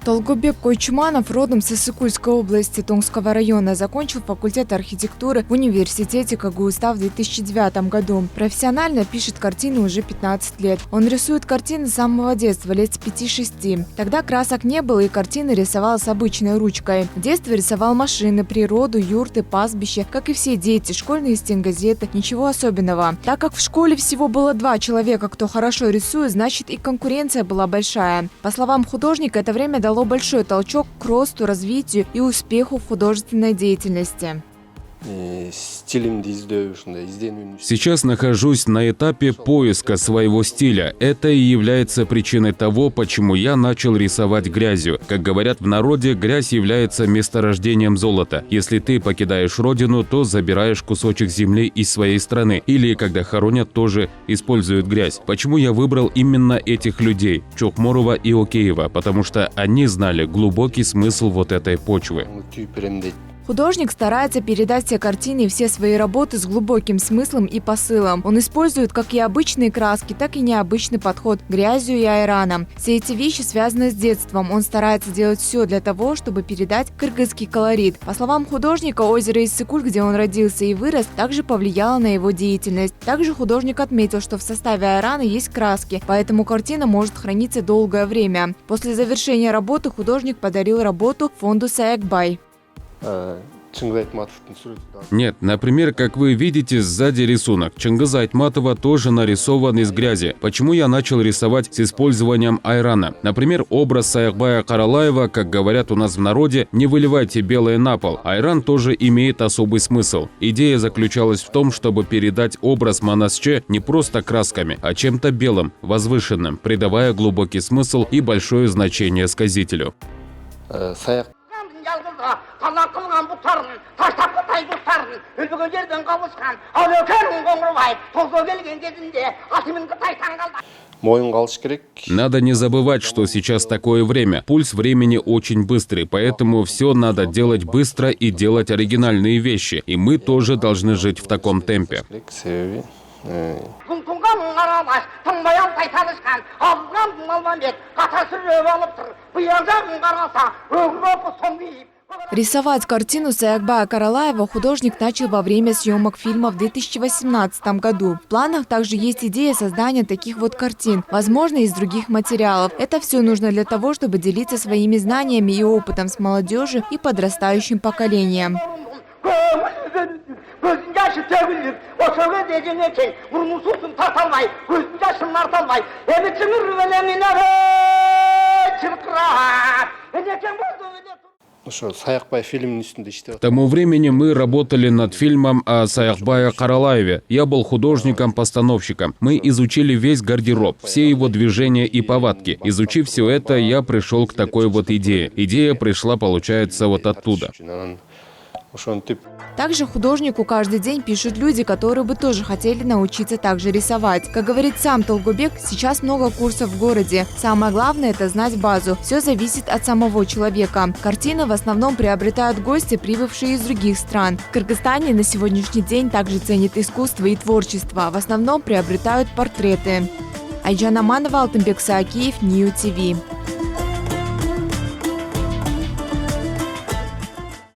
Толгубек Койчуманов родом с Иссыкульской области Томского района, закончил факультет архитектуры в университете КГУ-СТА в 2009 году. Профессионально пишет картины уже 15 лет. Он рисует картины с самого детства, лет с 5-6. Тогда красок не было, и картины рисовал с обычной ручкой. В детстве рисовал машины, природу, юрты, пастбище, как и все дети, школьные стенгазеты, ничего особенного. Так как в школе всего было 2 человека, кто хорошо рисует, значит и конкуренция была большая. По словам художника, это время дало большой толчок к росту, развитию и успеху в художественной деятельности. Сейчас нахожусь на этапе поиска своего стиля. Это и является причиной того, почему я начал рисовать грязью. Как говорят в народе, грязь является месторождением золота. Если ты покидаешь родину, то забираешь кусочек земли из своей страны. Или, когда хоронят, тоже используют грязь. Почему я выбрал именно этих людей, Чокморова и Океева? Потому что они знали глубокий смысл вот этой почвы. Художник старается передать все картины и все свои работы с глубоким смыслом и посылом. Он использует как и обычные краски, так и необычный подход к грязью и айраном. Все эти вещи связаны с детством. Он старается делать все для того, чтобы передать кыргызский колорит. По словам художника, озеро Иссыкуль, где он родился и вырос, также повлияло на его деятельность. Также художник отметил, что в составе айрана есть краски, поэтому картина может храниться долгое время. После завершения работы художник подарил работу фонду Саякбай. Нет, например, как вы видите, сзади рисунок. Чингиза Айтматова тоже нарисован из грязи. Почему я начал рисовать с использованием айрана? Например, образ Саякбая Каралаева, как говорят у нас в народе, не выливайте белое на пол. Айран тоже имеет особый смысл. Идея заключалась в том, чтобы передать образ Манасче не просто красками, а чем-то белым, возвышенным, придавая глубокий смысл и большое значение сказителю. Надо не забывать, что сейчас такое время. Пульс времени очень быстрый, поэтому все надо делать быстро и делать оригинальные вещи. И мы тоже должны жить в таком темпе. Рисовать картину Саякбая Каралаева художник начал во время съемок фильма в 2018 году. В планах также есть идея создания таких вот картин, возможно, из других материалов. Это все нужно для того, чтобы делиться своими знаниями и опытом с молодежью и подрастающим поколением. К тому времени мы работали над фильмом о Саякбае Каралаеве. Я был художником-постановщиком. Мы изучили весь гардероб, все его движения и повадки. Изучив все это, я пришел к такой вот идее. Идея пришла, получается, вот оттуда. Также художнику каждый день пишут люди, которые бы тоже хотели научиться также рисовать. Как говорит сам Толгубек, сейчас много курсов в городе. Самое главное – это знать базу. Все зависит от самого человека. Картины в основном приобретают гости, прибывшие из других стран. В Кыргызстане на сегодняшний день также ценят искусство и творчество. В основном приобретают портреты. Айджан Аманова, Алтынбек Саакеев, Нью ТВ.